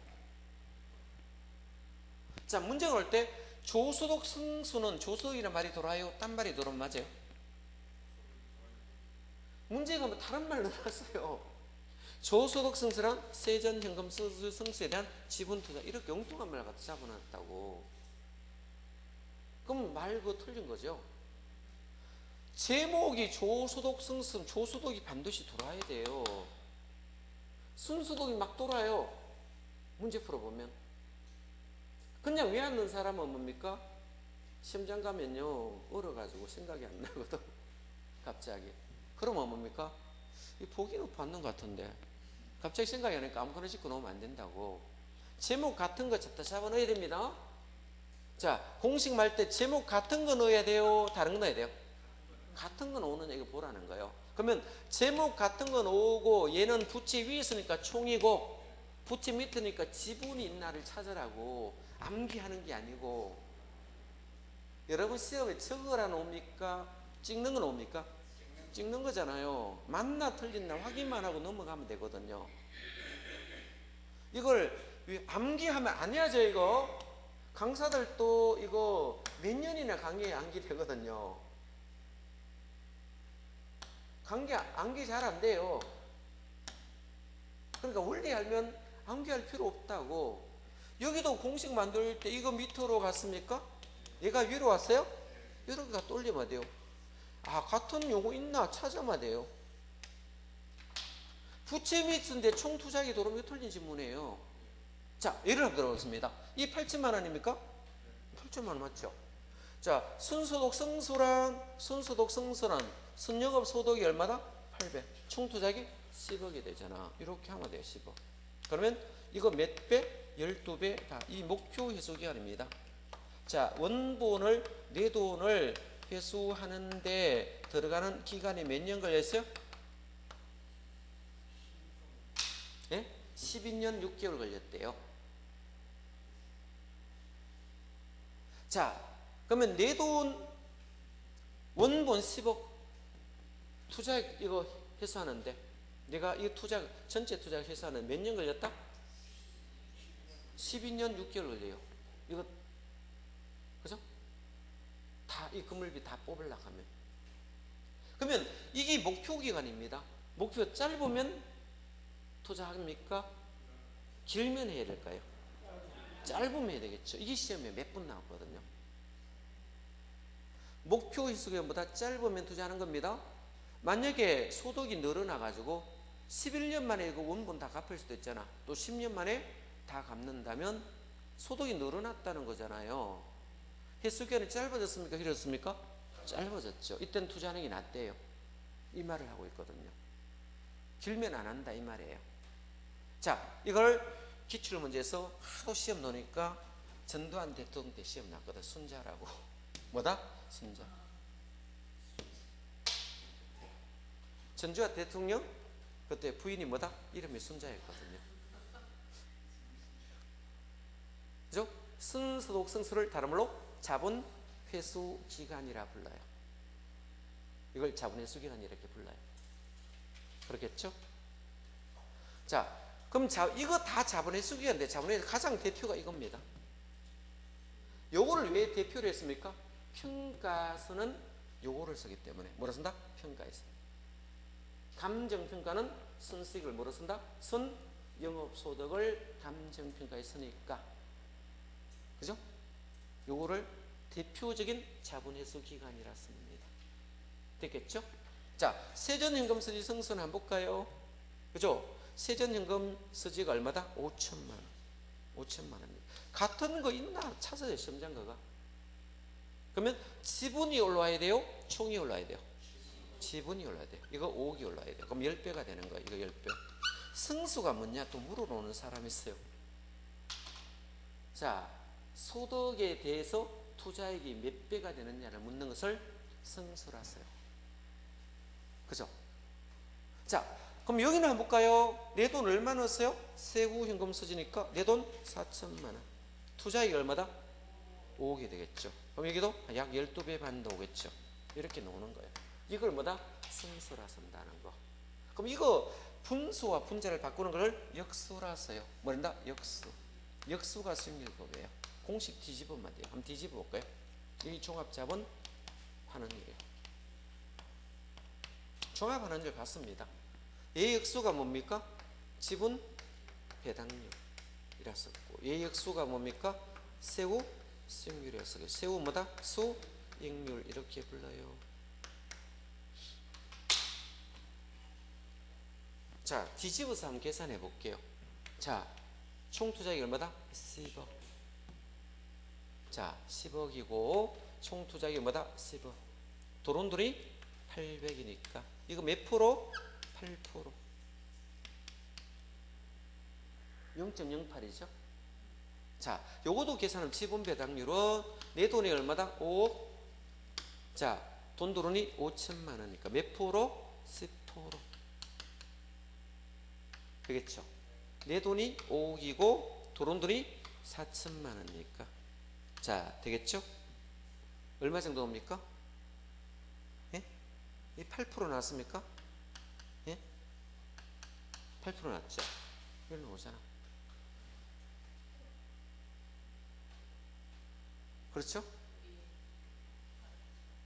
자, 문제가 올 때 조소득 성수는 조소득이라는 말이 돌아요? 딴 말이 돌아오면 맞아요? 문제가 뭐 다른 말 넣어놨어요. 조소득 성수란 세전 현금 성수에 대한 지분 투자, 이렇게 엉뚱한 말 갖다 잡아놨다고. 그럼 말 그거 틀린 거죠. 제목이 조소득 성수면 조소득이 반드시 돌아야 돼요. 순소득이 막 돌아요. 문제 풀어보면. 그냥 외웠는 사람은 뭡니까? 시험장 가면요, 얼어가지고 생각이 안 나거든. 갑자기. 그러면 뭡니까? 이 보기는 받는 것 같은데 갑자기 생각이 안 나니까 아무거나 짓고 놓으면 안 된다고. 제목 같은 거 잡아 넣어야 됩니다. 자, 공식 말 때 제목 같은 거 넣어야 돼요? 다른 거 넣어야 돼요? 같은 거 넣는 이거 보라는 거예요. 그러면 제목 같은 거 넣고 얘는 부채 위에 있으니까 총이고 부채 밑이니까 지분이 있나를 찾으라고. 암기하는 게 아니고. 여러분 시험에 적으라 놓습니까? 찍는 거 놓습니까? 찍는 거잖아요. 맞나 틀린나 확인만 하고 넘어가면 되거든요. 이걸 암기하면 안 해야죠. 이거 강사들도 이거 몇 년이나 강의에 암기 되거든요. 암기 잘 안 돼요. 그러니까 원리 알면 암기할 필요 없다고. 여기도 공식 만들 때 이거 밑으로 갔습니까? 얘가 위로 왔어요? 이렇게 올리면 돼요. 아, 같은 용어 있나 찾아만 돼요. 부채 밑인데 총 투자액이 들어오면 틀린 질문이에요. 자, 예를 한번 들어보겠습니다. 이 8천만 원입니까? 8천만 원 맞죠? 자, 순소득 승소랑 순영업 소득이 얼마다? 800. 총 투자액이 10억이 되잖아. 이렇게 하면 돼요. 10억. 그러면 이거 몇 배? 12배. 다 이 목표 회수 기간입니다. 자, 원본을 내 돈을 회수하는데 들어가는 기간이 몇 년 걸렸어요? 예? 12년 6개월 걸렸대요. 자, 그러면 내 돈 원본 10억 투자 이거 회수하는데 내가 이 전체 투자 회수하는 몇 년 걸렸다? 12년 6개월 걸려요. 이거 그죠? 다 이 건물비 다 뽑으려고 하면. 그러면 이게 목표 기간입니다. 목표 짧으면 투자합니까? 길면 해야 될까요? 짧으면 해야 되겠죠. 이게 시험에 몇 분 나왔거든요. 목표 회수기간보다 짧으면 투자하는 겁니다. 만약에 소득이 늘어나가지고 11년 만에 이거 원본 다 갚을 수도 있잖아. 또 10년 만에 다 갚는다면 소득이 늘어났다는 거잖아요. 회수기간이 짧아졌습니까? 길었습니까? 짧아졌죠. 이때는 투자하는 게 낫대요. 이 말을 하고 있거든요. 길면 안 한다 이 말이에요. 자, 이걸 기출문제에서 하도 시험 놓으니까 전두환 대통령 때 시험 났거든. 순자라고. 뭐다? 순자. 전두환 대통령 그때 부인이 뭐다? 이름이 순자였거든요. 그죠? 순소득 승수를 다른 말로 자본 회수 기간이라 불러요. 이걸 자본 회수 기간 이렇게 불러요. 그렇겠죠? 자, 그럼 이거 다 자본 회수 기간인데 자본 회수 가장 대표가 이겁니다. 요거를 왜 대표로 했습니까? 평가서는 요거를 쓰기 때문에 뭐라 쓴다? 평가에서. 감정평가는 순수익을 뭐로 쓴다? 순영업소득을 감정평가에 쓰니까. 그죠? 요거를 대표적인 자본회수 기간이라 씁니다. 됐겠죠? 자, 세전현금 서지 승수는 한번 볼까요? 그죠? 세전현금 서지가 얼마다? 5천만 원. 5천만 원입니다. 같은 거 있나? 찾아요, 시험장가가. 그러면 지분이 올라와야 돼요? 총이 올라와야 돼요? 지분이 올라야 돼요. 이거 5억이 올라야 돼요. 그럼 10배가 되는 거예요. 이거 10배. 승수가 뭐냐? 또 물어보는 사람이 있어요. 자, 소득에 대해서 투자액이 몇 배가 되느냐를 묻는 것을 승수라 써요. 그죠? 자, 그럼 여기는 한번 볼까요? 내 돈 얼마 넣었어요? 세후 현금 써지니까 내 돈 4천만 원. 투자액이 얼마다? 5억이 되겠죠. 그럼 여기도 약 12배 반도 오겠죠. 이렇게 나오는 거예요. 이걸 뭐다? 승수라 쓴다는 거. 그럼 이거 분수와 분자를 바꾸는 걸 역수라 써요. 뭐란다? 역수. 역수가 수익률법이에요. 공식 뒤집으면 돼요. 한번 뒤집어 볼까요? 이 종합자본 환원율이에요. 종합환원율 봤습니다. 얘 역수가 뭡니까? 지분 배당률이라 썼고, 얘 역수가 뭡니까? 세후 수익률이라 썼고, 세후 뭐다? 수익률 이렇게 불러요. 자, 뒤집어서 한번 계산해 볼게요. 자, 총 투자액이 얼마다? 10억. 자, 10억이고 총 투자액이 뭐다? 10억. 도론들이 800이니까 이거 몇 프로? 8%. 0.08이죠. 자, 요거도 계산하면 지분 배당률은 내 돈이 얼마다? 5억. 자, 돈 도론이 5천만 원이니까 몇 프로? 10%. 되겠죠? 내 돈이 5억이고 도론 돈이 4천만 원이니까. 자, 되겠죠? 얼마 정도 옵니까? 예? 이 8% 나왔습니까? 예? 8% 나왔죠? 이런 거 오잖아. 그렇죠?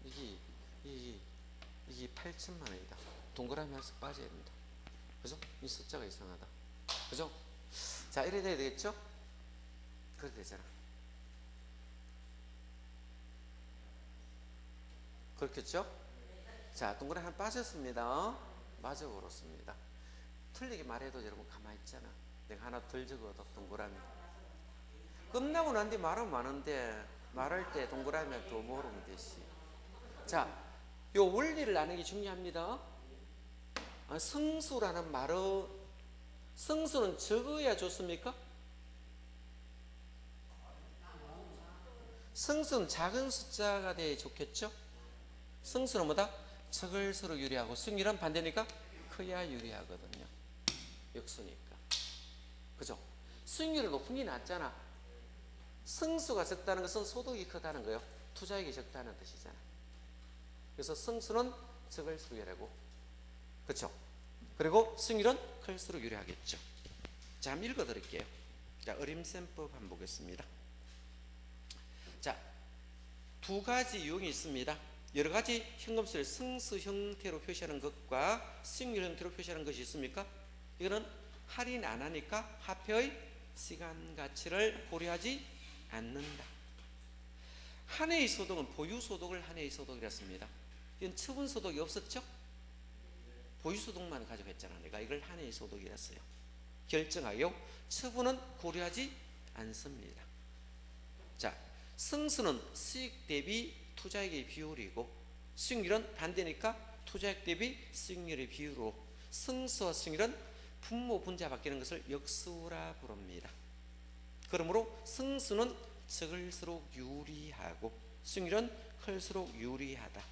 이게 8천만 원이다. 동그라미 하나씩 빠져야 됩니다. 그죠? 이 숫자가 이상하다. 그죠? 자, 이래 돼야 되겠죠? 그래 되잖아. 그렇겠죠? 자, 동그라미 하나 빠졌습니다. 맞아 그렇습니다. 틀리게 말해도 여러분 가만히 있잖아. 내가 하나 덜 적어도 동그라미. 끝나고 난 뒤 말하면 많은데 말할 때 동그라미만 더 모르면 되지. 자, 요 원리를 아는 게 중요합니다. 성수라는 말은, 성수는 적어야 좋습니까? 성수는 작은 숫자가 돼야 좋겠죠? 성수는 뭐다? 적을수록 유리하고, 승률은 반대니까 커야 유리하거든요. 역수니까. 그죠? 승률이 높은 게 낫잖아. 성수가 적다는 것은 소득이 크다는 거예요. 투자액이 적다는 뜻이잖아. 그래서 성수는 적을수록 유리하고, 그렇죠? 그리고 승률은 클수록 유리하겠죠. 자, 한번 읽어드릴게요. 자, 어림셈법 한번 보겠습니다. 자, 두 가지 유형이 있습니다. 여러 가지 현금수를 성수 형태로 표시하는 것과 승률 형태로 표시하는 것이 있습니까? 이거는 할인 안 하니까 화폐의 시간 가치를 고려하지 않는다. 한 해의 소득은 보유소득을 한 해의 소득이라 습니다. 이건 처분소득이 없었죠? 보유소득만 가지고 했잖아. 내가 이걸 한 해의 소득이라 했어요. 결정하여 처분은 고려하지 않습니다. 자, 성수는 수익 대비 투자액의 비율이고, 수익률은 반대니까 투자액 대비 수익률의 비율로, 성수와 수익률은 분모 분자 바뀌는 것을 역수라 부릅니다. 그러므로 성수는 적을수록 유리하고 수익률은 클수록 유리하다.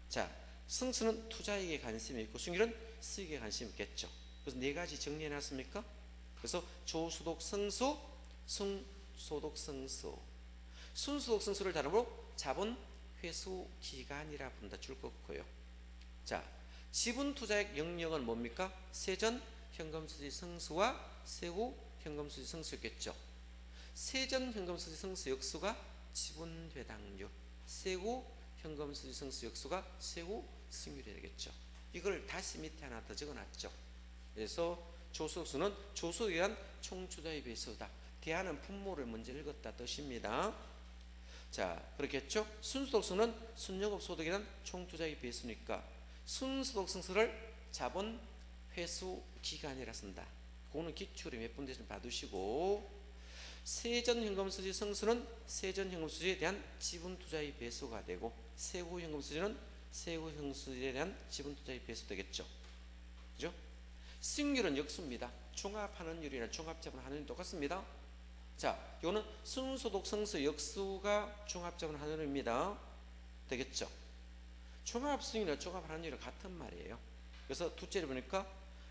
자, 성수는 투자액에 관심이 있고 수익률은 수익에 관심이 있겠죠. 그래서 네 가지 정리해 놨습니까? 그래서 조소득 성수, 순소득 성수. 순소득 성수를 다름으로 자본 회수 기간이라 부른다. 줄거고요. 자, 지분 투자액 영역은 뭡니까? 세전 현금 수지 성수와 세후 현금 수지 성수였겠죠. 세전 현금 수지 성수 역수가 지분 배당률, 세후 현금 수지 성수 역수가 세후 승률이 되겠죠. 이걸 다시 밑에 하나 더 적어놨죠. 그래서 조소득수는 조소득에 의한 총투자의 배수다. 대안은 분모를 먼저 읽었다 뜻입니다. 자, 그렇겠죠. 순소득수는 순영업소득에 대한 총투자의 배수니까 순소득 성수를 자본 회수 기간이라 쓴다. 그거는 기출이 몇 군데 좀 봐두시고, 세전 현금 수지 성수는 세전 현금 수지에 대한 지분 투자의 배수가 되고, 세후 현금 수지는 세후 현금 수지에 대한 지분 투자의 배수 되겠죠. 그죠? 수익률은 역수입니다. 종합환원율이나 종합자본환원율이 똑같습니다. 자, 이거는 순소득 성수 역수가 종합자본환원율입니다. 되겠죠? 종합수익률과 종합환원율은 같은 말이에요. 그래서 두째를 보니까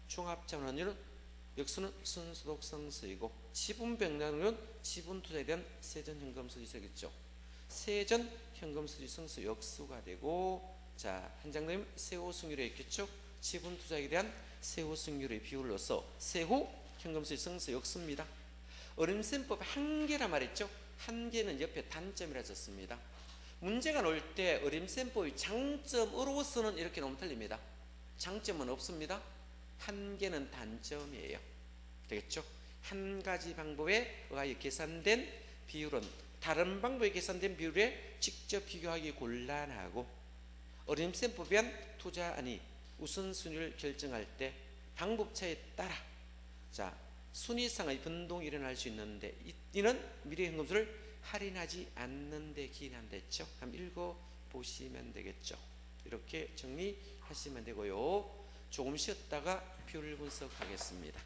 종합자본환원율은 역수는 순소득 성수이고, 지분 배당률은 지분 투자에 대한 세전 현금 수지 되겠죠. 세전 현금 수지 성수 역수가 되고, 자, 한 장 더면 세후 승률에 있겠죠. 지분 투자에 대한 세후 승률의 비율을 넣어서 세후 현금 수지 성수 역수입니다. 어림셈법 한 개라 말했죠. 한 개는 옆에 단점이라 졌습니다. 문제가 나올 때 어림셈법의 장점으로서는 이렇게 너무 틀립니다. 장점은 없습니다. 한 개는 단점이에요. 되겠죠? 한 가지 방법에 의하여 계산된 비율은 다른 방법에 계산된 비율에 직접 비교하기 곤란하고, 어림셈법에 의한 투자 아니 우선순위를 결정할 때 방법 차에 따라 자 순위상의 변동이 일어날 수 있는데, 이는 미래현금수를 할인하지 않는 데 기인한댔죠. 한번 읽어보시면 되겠죠. 이렇게 정리하시면 되고요. 조금 쉬었다가 비율 분석하겠습니다.